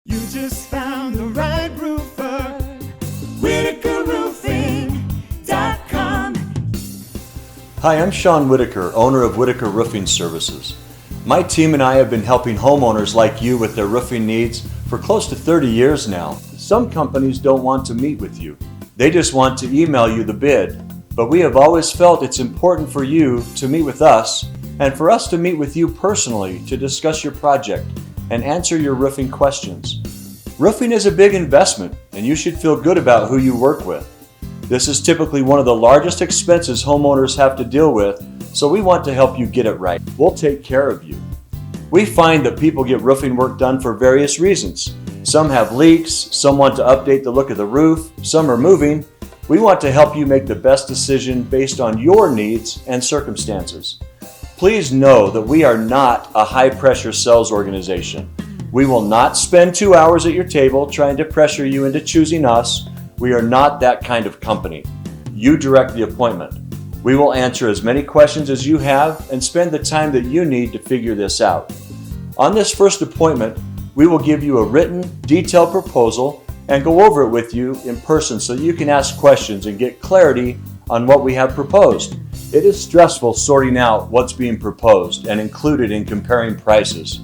You just found the right roofer. Whitaker Roofing.com. Hi, I'm Sean Whitaker, owner of Whitaker Roofing Services. My team and I have been helping homeowners like you with their roofing needs for close to 30 years now. Some companies don't want to meet with you. They just want to email you the bid. But we have always felt it's important for you to meet with us and for us to meet with you personally to discuss your project and answer your roofing questions. Roofing is a big investment and you should feel good about who you work with. This is typically one of the largest expenses homeowners have to deal with, so we want to help you get it right. We'll take care of you. We find that people get roofing work done for various reasons. Some have leaks, some want to update the look of the roof, some are moving. We want to help you make the best decision based on your needs and circumstances. Please know that we are not a high-pressure sales organization. We will not spend 2 hours at your table trying to pressure you into choosing us. We are not that kind of company. You direct the appointment. We will answer as many questions as you have and spend the time that you need to figure this out. On this first appointment, we will give you a written, detailed proposal and go over it with you in person so you can ask questions and get clarity on what we have proposed. It is stressful sorting out what's being proposed and included in comparing prices.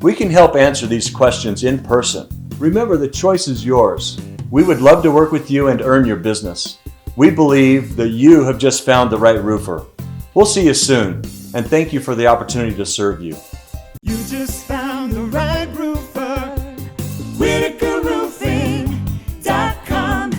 We can help answer these questions in person. Remember, the choice is yours. We would love to work with you and earn your business. We believe that you have just found the right roofer. We'll see you soon, and thank you for the opportunity to serve you. You just found the right